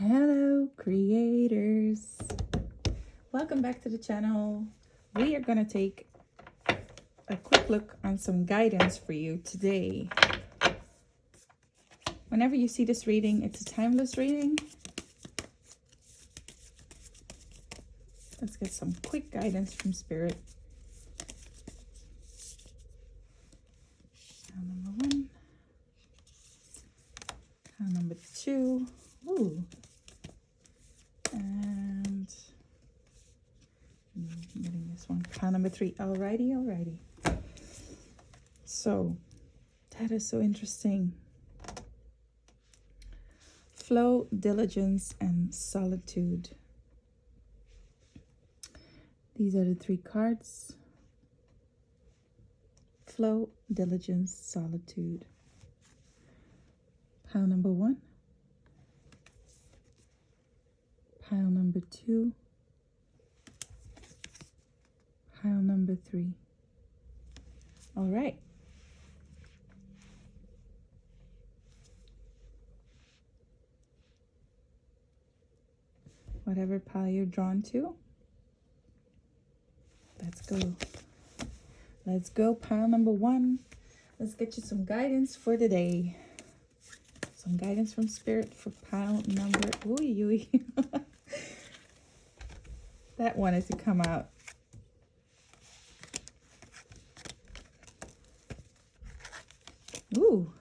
Hello, creators. Welcome back to the channel. We are going to take a quick look on some guidance for you today. Whenever you see this reading, it's a timeless reading. Let's get some quick guidance from Spirit. Pile number 1. Pile number 2. Ooh. And I'm getting this one. Pile number 3. Alrighty. So, that is so interesting. Flow, diligence, and solitude. These are the 3 cards. Flow, diligence, solitude. Pile number 1. Pile number 2. Pile number 3. All right. Whatever pile you're drawn to, let's go. Let's go, pile number 1. Let's get you some guidance for the day. Some guidance from Spirit for pile number... Ooh. That wanted to come out. Ooh.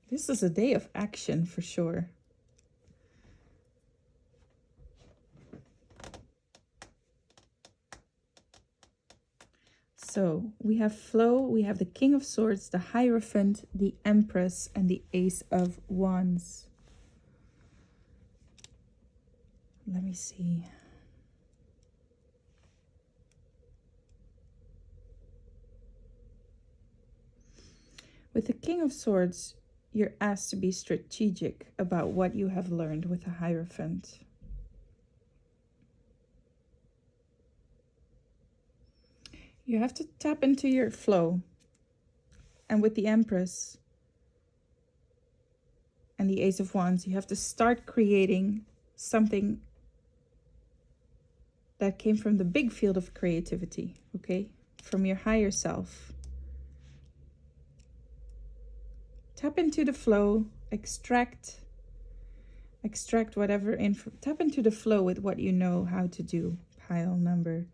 This is a day of action for sure. So we have flow, we have the King of Swords, the Hierophant, the Empress, and the Ace of Wands. Let me see. With the King of Swords, you're asked to be strategic about what you have learned with the Hierophant. You have to tap into your flow. And with the Empress and the Ace of Wands, you have to start creating something that came from the big field of creativity, okay? From your higher self. Tap into the flow, extract whatever info. Tap into the flow with what you know how to do. Pile number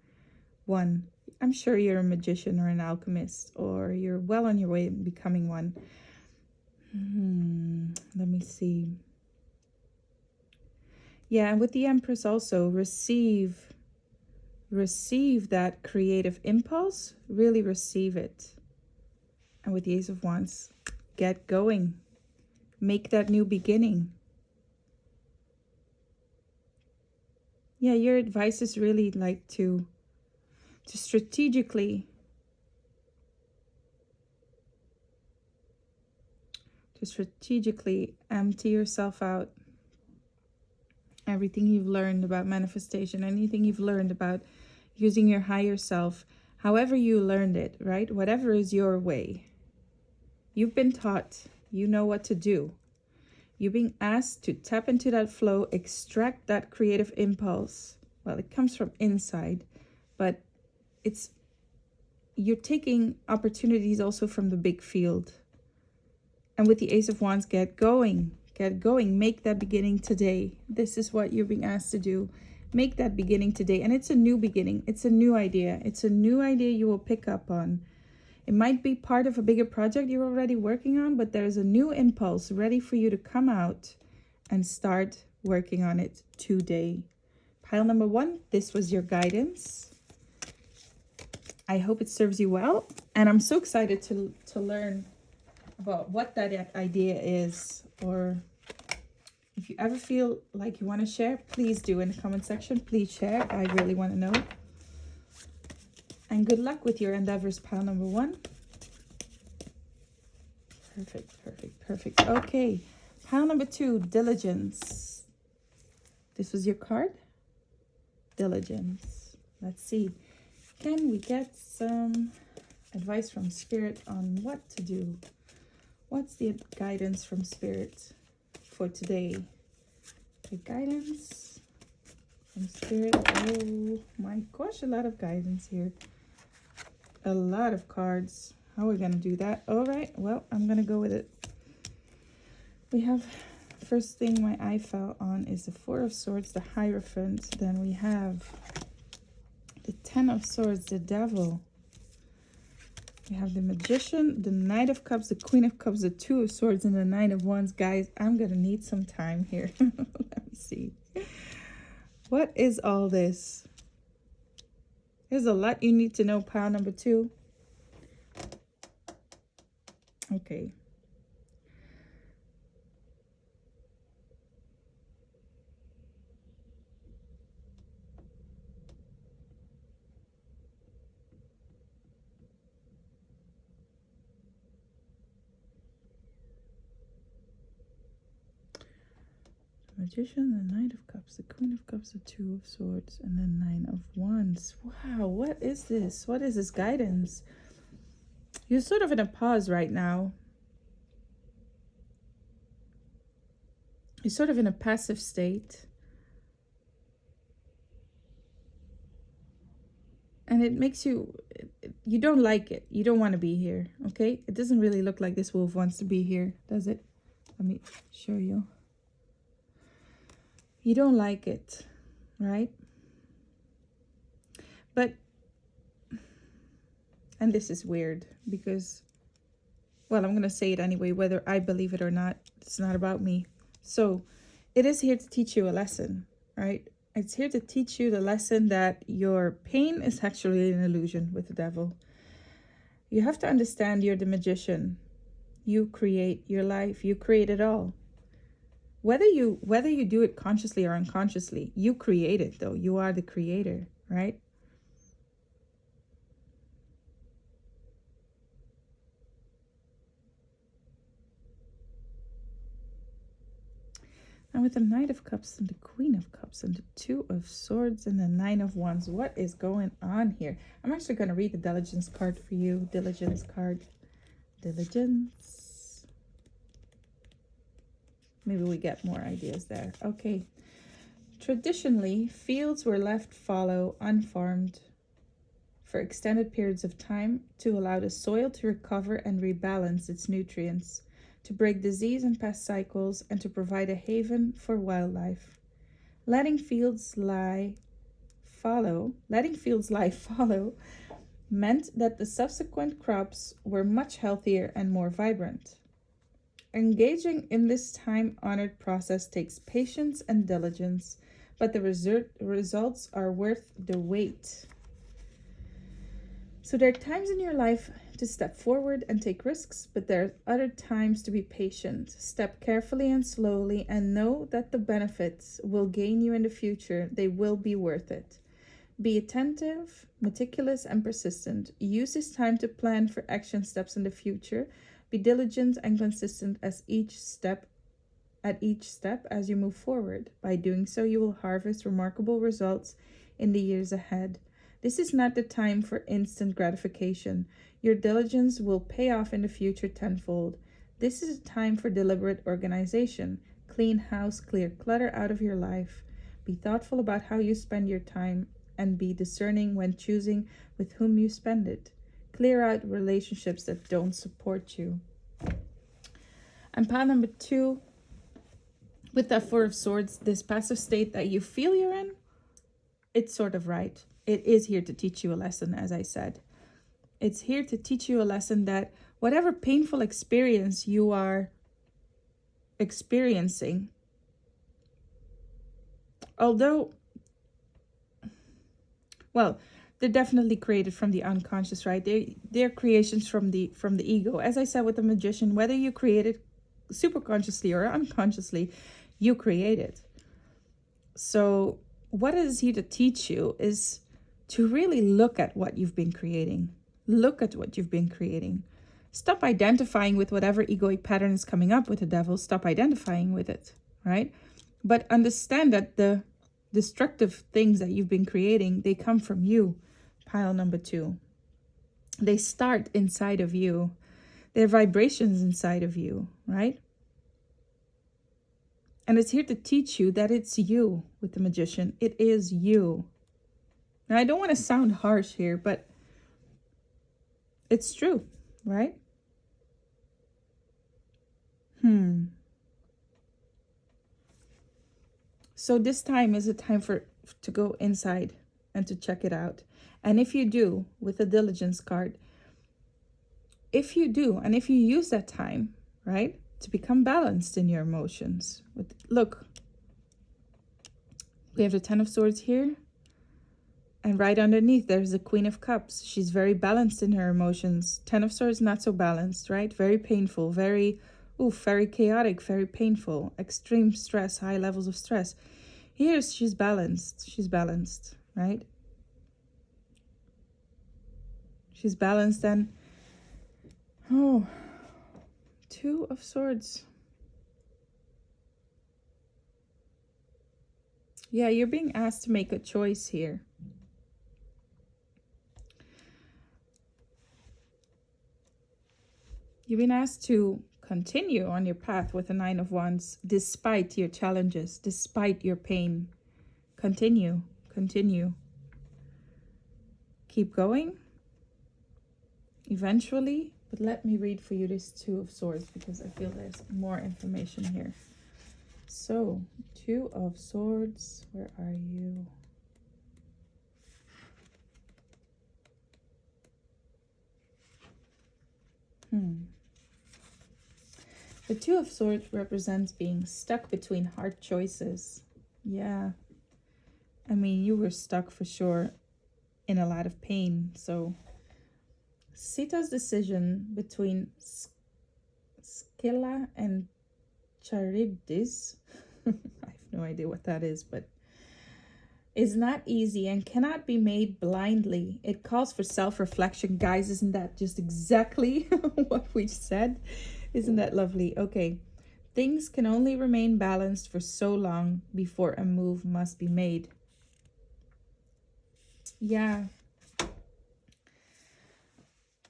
1. I'm sure you're a magician or an alchemist, or you're well on your way to becoming one. Let me see. Yeah, and with the Empress also, receive that creative impulse. Really receive it. And with the Ace of Wands, get going. Make that new beginning. Yeah, your advice is really like to strategically empty yourself out. Everything you've learned about manifestation, anything you've learned about using your higher self, however you learned it, right? Whatever is your way. You've been taught, you know what to do. You're being asked to tap into that flow, extract that creative impulse. Well, it comes from inside, but you're taking opportunities also from the big field. And with the Ace of Wands, get going, make that beginning today. This is what you're being asked to do. Make that beginning today. And it's a new beginning. It's a new idea. It's a new idea you will pick up on. It might be part of a bigger project you're already working on, but there's a new impulse ready for you to come out and start working on it today. Pile number 1, this was your guidance. I hope it serves you well. And I'm so excited to learn about what that idea is. Or if you ever feel like you want to share, please do in the comment section. Please share. I really want to know. And good luck with your endeavors, pile number 1. Perfect. Okay, pile number 2, diligence. This was your card. Diligence. Let's see. Can we get some advice from Spirit on what to do? What's the guidance from Spirit for today. The guidance from Spirit. Oh my gosh, a lot of guidance here. A lot of cards. How are we going to do that? All right, well, I'm going to go with it. We have, first thing my eye fell on is the Four of Swords, the Hierophant. Then we have the Ten of Swords, the Devil. We have the Magician, the Knight of Cups, the Queen of Cups, the Two of Swords, and the Nine of Wands. Guys, I'm going to need some time here. Let me see. What is all this? There's a lot you need to know, pile number 2. Okay. Magician, the Knight of Cups, the Queen of Cups, the Two of Swords, and the Nine of Wands. Wow, what is this? What is this guidance? You're sort of in a pause right now. You're sort of in a passive state. And it makes you, you don't like it. You don't want to be here, okay? It doesn't really look like this wolf wants to be here, does it? Let me show you. You don't like it, right? But, and this is weird because, well, I'm going to say it anyway, whether I believe it or not. It's not about me. So it is here to teach you a lesson, right? It's here to teach you the lesson that your pain is actually an illusion with the devil. You have to understand you're the magician. You create your life. You create it all. Whether you do it consciously or unconsciously, you create it though. You are the creator, right? And with the Knight of Cups and the Queen of Cups and the Two of Swords and the Nine of Wands, what is going on here? I'm actually going to read the Diligence card for you. Diligence card. Diligence. Maybe we get more ideas there. Okay. Traditionally, fields were left fallow, unfarmed for extended periods of time to allow the soil to recover and rebalance its nutrients, to break disease and pest cycles, and to provide a haven for wildlife. Letting fields lie fallow meant that the subsequent crops were much healthier and more vibrant. Engaging in this time-honored process takes patience and diligence, but the results are worth the wait. So there are times in your life to step forward and take risks, but there are other times to be patient. Step carefully and slowly and know that the benefits will gain you in the future. They will be worth it. Be attentive, meticulous, and persistent. Use this time to plan for action steps in the future. Be diligent and consistent at each step as you move forward. By doing so, you will harvest remarkable results in the years ahead. This is not the time for instant gratification. Your diligence will pay off in the future tenfold. This is a time for deliberate organization. Clean house, clear clutter out of your life. Be thoughtful about how you spend your time and be discerning when choosing with whom you spend it. Clear out relationships that don't support you. And pile number 2, with that Four of Swords, this passive state that you feel you're in, it's sort of right. It is here to teach you a lesson, as I said. It's here to teach you a lesson that whatever painful experience you are experiencing, although, well, they're definitely created from the unconscious, right? They're creations from the ego. As I said with the Magician, whether you create it super consciously or unconsciously, you create it. So what it is here to teach you is to really look at what you've been creating. Look at what you've been creating. Stop identifying with whatever egoic pattern is coming up with the devil. Stop identifying with it, right? But understand that the destructive things that you've been creating, they come from you. Pile number 2. They start inside of you. They're vibrations inside of you, right? And it's here to teach you that it's you with the Magician. It is you. Now, I don't want to sound harsh here, but it's true, right? So this time is a time to go inside and to check it out. And if you do, with the Diligence card, if you do, and if you use that time, right, to become balanced in your emotions. Look, we have the Ten of Swords here. And right underneath, there's the Queen of Cups. She's very balanced in her emotions. Ten of Swords, not so balanced, right? Very painful, very chaotic, very painful. Extreme stress, high levels of stress. Here, she's balanced. She's balanced, right? She's balanced and... oh, Two of Swords. Yeah, you're being asked to make a choice here. You've been asked to continue on your path with the Nine of Wands, despite your challenges, despite your pain. Continue, continue. Keep going. Eventually, but let me read for you this Two of Swords because I feel there's more information here. So, Two of Swords, where are you? The Two of Swords represents being stuck between hard choices. Yeah. I mean, you were stuck for sure in a lot of pain. So, Sita's decision between Scylla and Charybdis, I have no idea what that is, but is not easy and cannot be made blindly. It calls for self-reflection. Guys, isn't that just exactly what we said? Isn't that lovely? Okay. Things can only remain balanced for so long before a move must be made. Yeah.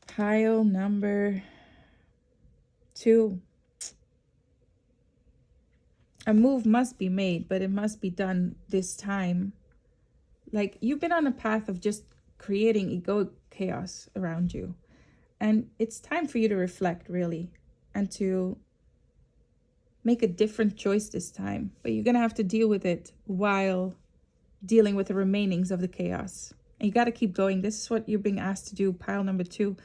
Pile number 2. A move must be made, but it must be done this time. Like, you've been on a path of just creating egoic chaos around you. And it's time for you to reflect, really, and to make a different choice this time. But you're going to have to deal with it while dealing with the remainings of the chaos. And you got to keep going. This is what you're being asked to do, pile number 2.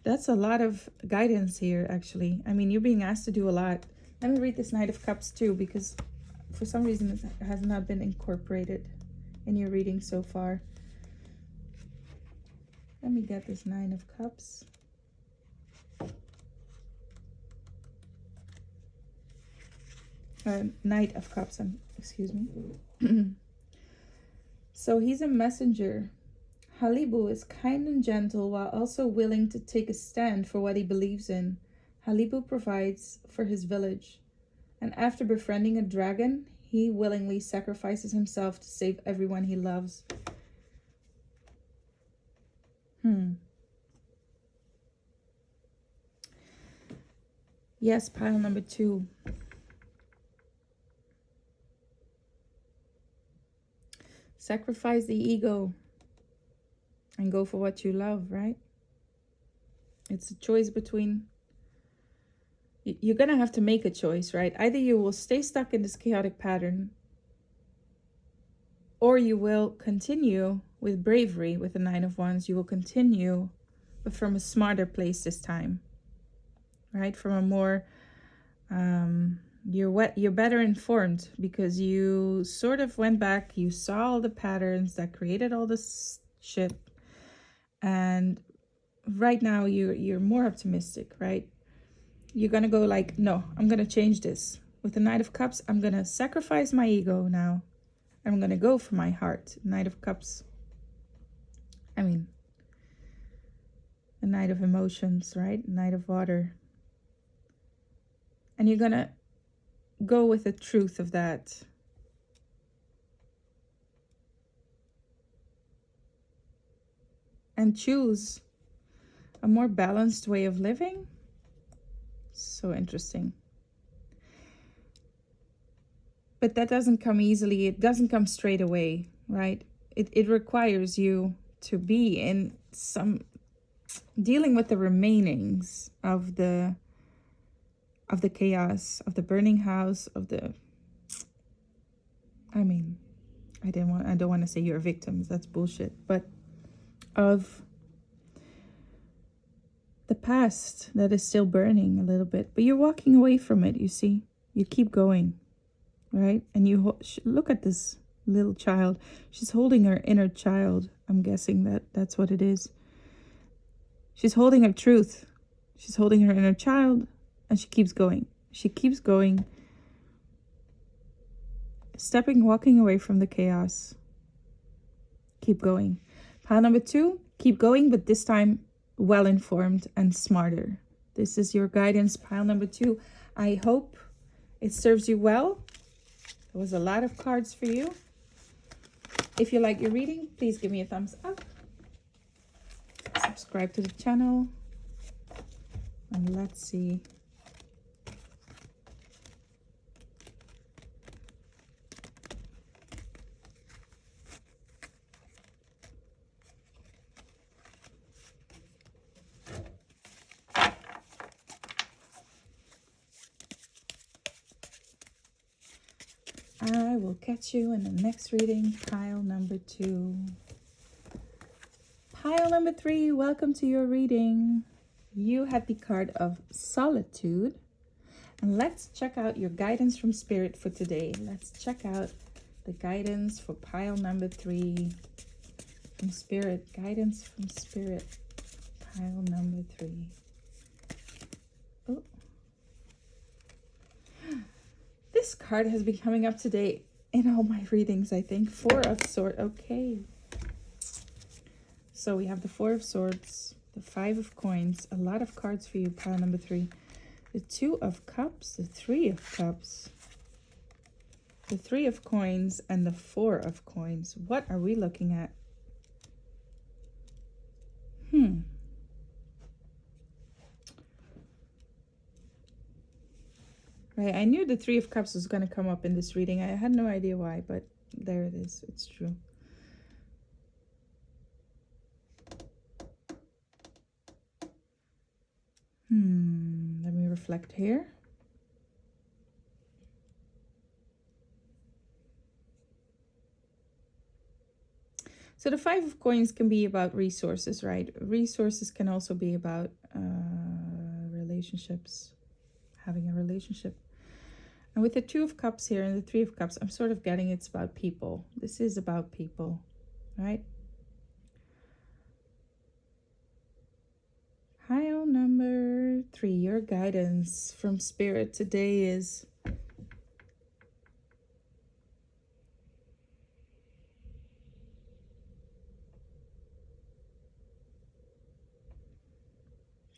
That's a lot of guidance here, actually. I mean, you're being asked to do a lot. Let me read this Knight of Cups too, because for some reason it has not been incorporated in your reading so far. Let me get this Nine of Cups. Knight of Cups, excuse me. So he's a messenger. Halibu is kind and gentle while also willing to take a stand for what he believes in. Halibu provides for his village, and after befriending a dragon, he willingly sacrifices himself to save everyone he loves. Yes, pile number 2. Sacrifice the ego and go for what you love, right? It's a choice between... you're going to have to make a choice, right? Either you will stay stuck in this chaotic pattern, or you will continue with bravery with the Nine of Wands. You will continue, but from a smarter place this time, right? From a more... you're better informed because you sort of went back, you saw all the patterns that created all this shit, and right now you're more optimistic, right? You're gonna go like, no, I'm gonna change this. With the Knight of Cups, I'm gonna sacrifice my ego now. I'm gonna go for my heart. Knight of Cups, I mean, the Knight of Emotions, right? Knight of Water. And you're gonna go with the truth of that. And choose a more balanced way of living. So interesting. But that doesn't come easily. It doesn't come straight away, right? It requires you to be in some dealing with the remainings of the chaos, of the burning house, of the, I mean, I don't want to say you're victims, that's bullshit, but of the past that is still burning a little bit, but you're walking away from it, you see. You keep going, right? And you look at this little child. She's holding her inner child. I'm guessing that's what it is. She's holding her truth. She's holding her inner child, and she keeps going. She keeps going, walking away from the chaos. Keep going. Pile number 2, keep going, but this time well-informed and smarter. This is your guidance, pile number 2. I hope it serves you well. There was a lot of cards for you. If you like your reading, please give me a thumbs up. Subscribe to the channel. And let's see. I will catch you in the next reading, pile number 2. Pile number 3, welcome to your reading. You had the card of Solitude. And let's check out your guidance from Spirit for today. Let's check out the guidance for pile number 3 from Spirit. Guidance from Spirit, pile number 3. Oh. This card has been coming up today in all my readings, I think. 4 of Swords. Okay. So we have the 4 of Swords, the 5 of Coins, a lot of cards for you, pile number 3. The 2 of Cups, the 3 of Cups, the 3 of Coins, and the 4 of Coins. What are we looking at? Right, I knew the 3 of Cups was going to come up in this reading. I had no idea why, but there it is. It's true. Let me reflect here. So the 5 of Coins can be about resources, right? Resources can also be about relationships, having a relationship. And with the 2 of Cups here and the 3 of Cups, I'm sort of getting it's about people. This is about people, right? Pile number 3, your guidance from Spirit today is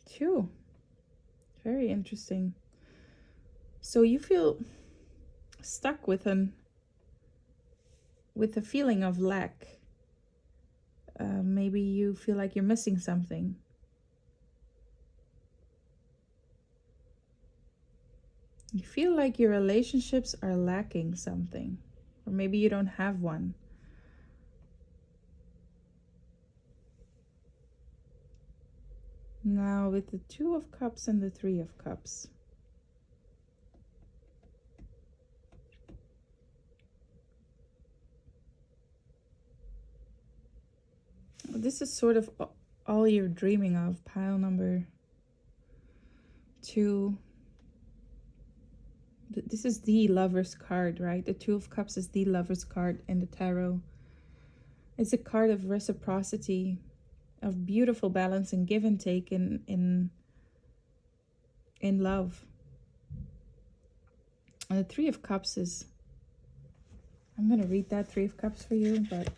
two. Very interesting. So you feel stuck with a feeling of lack. Maybe you feel like you're missing something. You feel like your relationships are lacking something, or maybe you don't have one. Now with the 2 of Cups and the 3 of Cups. This is sort of all you're dreaming of, pile number 2. This is the Lover's card, right? The 2 of Cups is the Lover's card in the tarot. It's a card of reciprocity, of beautiful balance and give and take in love. And the 3 of Cups is, I'm going to read that 3 of Cups for you, but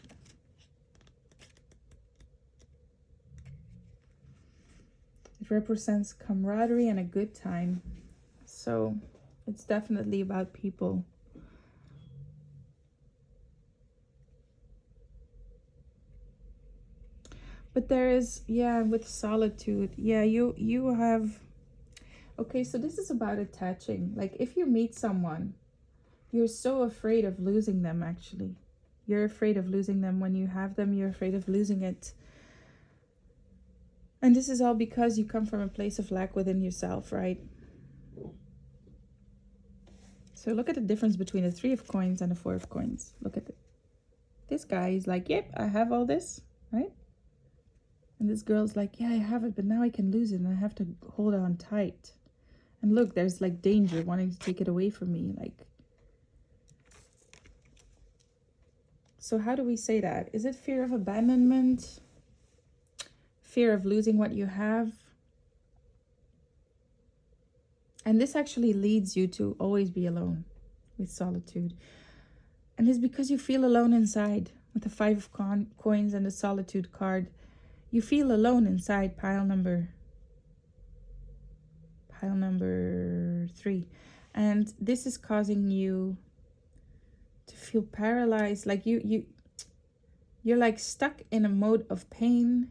it represents camaraderie and a good time. So it's definitely about people. But there is, yeah, with Solitude, yeah, you have, okay, so this is about attaching. Like if you meet someone, You're so afraid of losing them, actually. You're afraid of losing them. When you have them, you're afraid of losing it. And this is all because you come from a place of lack within yourself, right? So look at the difference between the 3 of coins and the 4 of coins. Look at it. This guy is like, yep, I have all this, right? And this girl's like, yeah, I have it, but now I can lose it and I have to hold on tight. And look, there's like danger wanting to take it away from me. Like, so how do we say that? Is it fear of abandonment? Fear of losing what you have? And this actually leads you to always be alone with solitude. And it's because you feel alone inside. With the 5 of coins and the solitude card, you feel alone inside. Pile number 3. And this is causing you to feel paralyzed. Like you're like stuck in a mode of pain.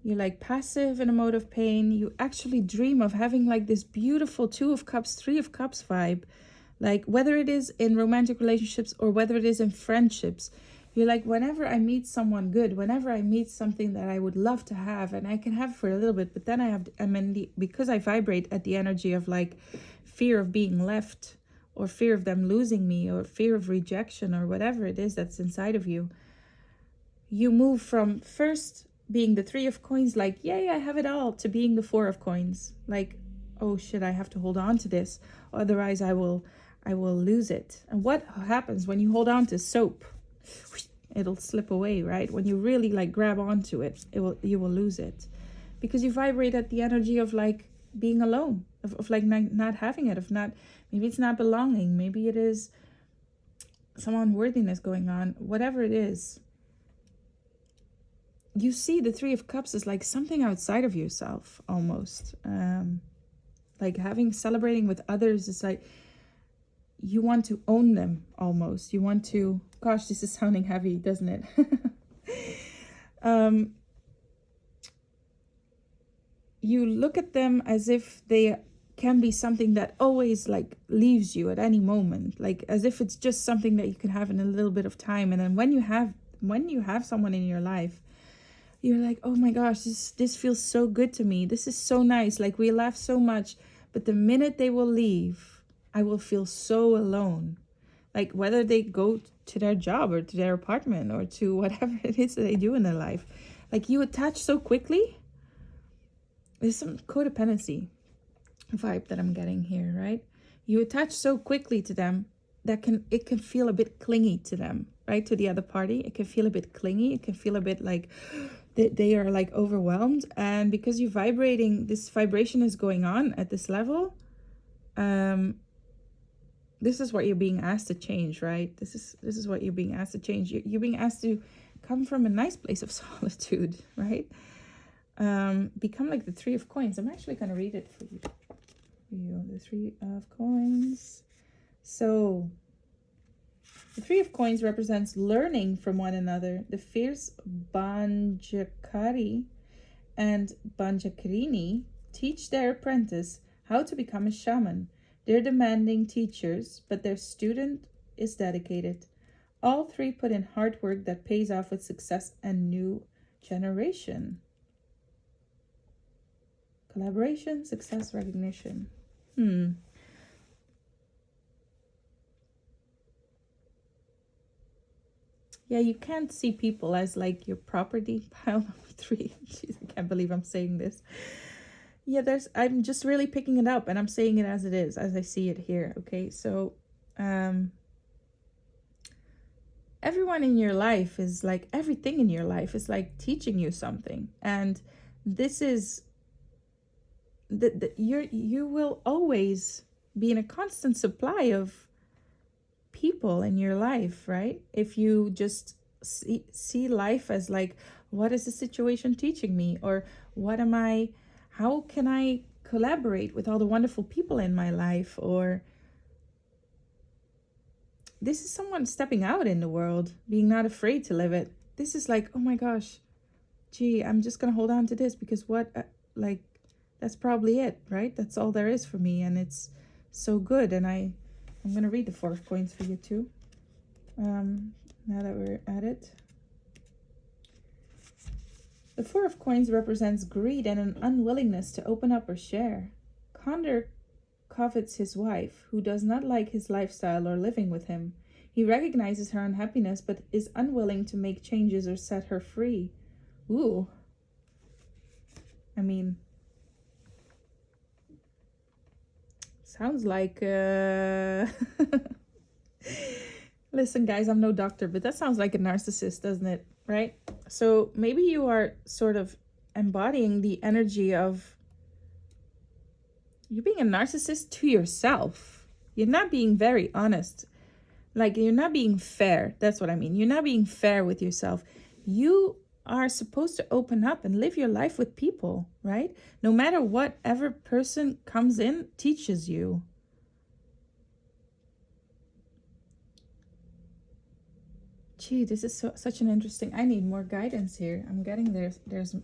You're like passive in a mode of pain. You actually dream of having like this beautiful 2 of cups, 3 of cups vibe. Like whether it is in romantic relationships or whether it is in friendships, you're like, whenever I meet someone good, whenever I meet something that I would love to have, and I can have for a little bit, but then because I vibrate at the energy of like fear of being left, or fear of them losing me, or fear of rejection, or whatever it is that's inside of you, you move from first being the 3 of coins, like, yay, I have it all, to being the 4 of coins, like, oh shit, I have to hold on to this, otherwise I will lose it. And what happens when you hold on to soap? It'll slip away, right? When you really like grab onto it, you will lose it, because you vibrate at the energy of like being alone, of like not having it, of not, maybe it's not belonging, maybe it is some unworthiness going on, whatever it is. You see the 3 of cups is like something outside of yourself almost. Like celebrating with others is like, you want to own them almost. You want to, gosh, this is sounding heavy, doesn't it? You look at them as if they can be something that always like leaves you at any moment, like as if it's just something that you can have in a little bit of time. And then when you have someone in your life, you're like, oh my gosh, this feels so good to me. This is so nice. Like we laugh so much, but the minute they will leave, I will feel so alone. Like whether they go to their job or to their apartment or to whatever it is that they do in their life, like you attach so quickly. There's some codependency vibe that I'm getting here, right? You attach so quickly to them that it can feel a bit clingy to them, right? To the other party, it can feel a bit clingy. It can feel a bit like they are like overwhelmed. And because you're vibrating, this vibration is going on at this level. This is what you're being asked to change, right? This is what you're being asked to change. You're being asked to come from a nice place of solitude, right? Become like the 3 of coins. I'm actually going to read it for you. The 3 of coins. So the 3 of coins represents learning from one another. The fierce Banjakari and Banjakarini teach their apprentice how to become a shaman. They're demanding teachers, but their student is dedicated. All 3 put in hard work that pays off with success and new generation. Collaboration, success, recognition. Yeah, you can't see people as like your property. Pile number 3. Jeez, I can't believe I'm saying this. Yeah, I'm just really picking it up and I'm saying it as it is, as I see it here. Okay, so everyone in your life is like, everything in your life is like teaching you something. And this is you will always be in a constant supply of people in your life, right? If you just see life as like, what is the situation teaching me, or how can I collaborate with all the wonderful people in my life, or this is someone stepping out in the world, being not afraid to live it. This is like, oh my gosh, gee, I'm just gonna hold on to this because that's probably it, right? That's all there is for me, and it's so good, and I I'm going to read the Four of Coins for you too. Now that we're at it. The Four of Coins represents greed and an unwillingness to open up or share. Condor covets his wife, who does not like his lifestyle or living with him. He recognizes her unhappiness, but is unwilling to make changes or set her free. Ooh. I mean, sounds like, listen, guys, I'm no doctor, but that sounds like a narcissist, doesn't it? Right? So maybe you are sort of embodying the energy of you being a narcissist to yourself. You're not being very honest. Like, you're not being fair. That's what I mean. You're not being fair with yourself. You are supposed to open up and live your life with people, right? No matter whatever person comes in, teaches you. Gee, this is such an interesting... I need more guidance here. I'm getting there.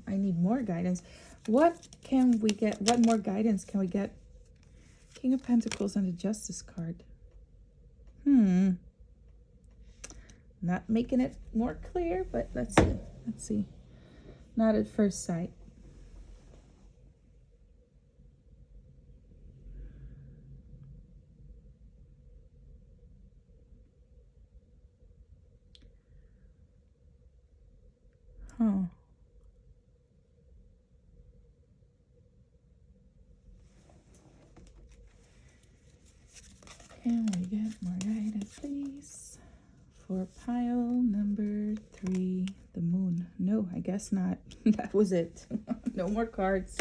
I need more guidance. What can we get? What more guidance can we get? King of Pentacles and the Justice card. Not making it more clear, but let's see. Let's see. Not at first sight. Huh. Can we get more guidance, please? For pile number 3, the moon. No, I guess not. That was it. No more cards.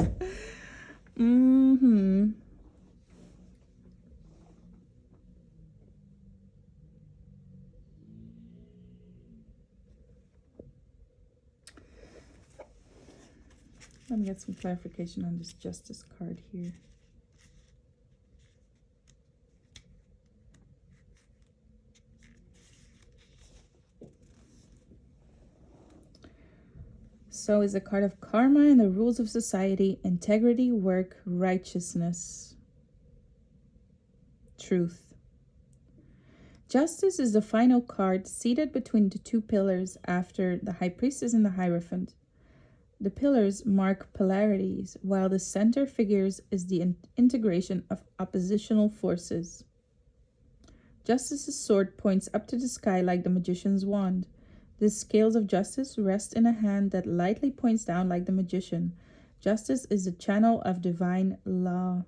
Let me get some clarification on this Justice card here. So is a card of karma and the rules of society, integrity, work, righteousness, truth. Justice is the final card seated between the two pillars after the High Priestess and the Hierophant. The pillars mark polarities, while the center figures is the integration of oppositional forces. Justice's sword points up to the sky like the magician's wand. The scales of justice rest in a hand that lightly points down like the magician. Justice is the channel of divine law.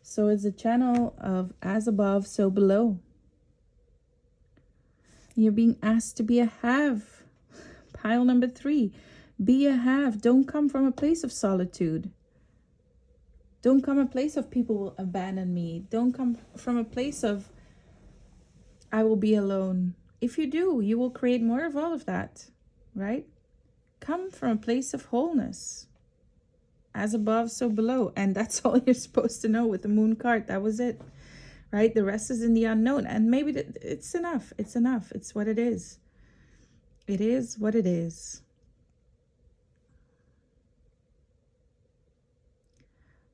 So it's a channel of as above, so below. You're being asked to be a have. Pile number 3. Be a have. Don't come from a place of solitude. Don't come a place of people will abandon me. Don't come from a place of I will be alone. If you do, you will create more of all of that, right? Come from a place of wholeness. As above, so below. And that's all you're supposed to know with the moon card. That was it, right? The rest is in the unknown. And maybe it's enough. It's enough. It's what it is. It is what it is.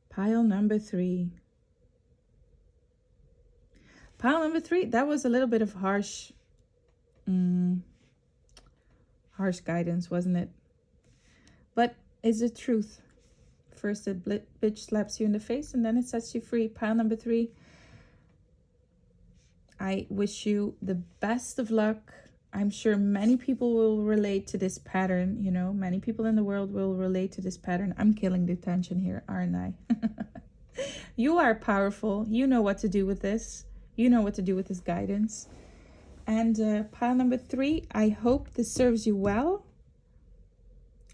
Pile number 3. Pile number 3, that was a little bit of harsh guidance, wasn't it? But it's the truth. First it bitch slaps you in the face and then it sets you free. Pile number 3, I wish you the best of luck. I'm sure many people will relate to this pattern. You know, many people in the world will relate to this pattern. I'm killing the tension here, aren't I? You are powerful. You know what to do with this. You know what to do with this guidance. And pile number 3, I hope this serves you well.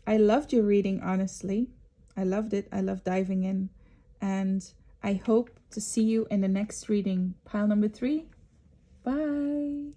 I loved your reading, honestly. I loved it. I love diving in. And I hope to see you in the next reading. Pile number 3. Bye.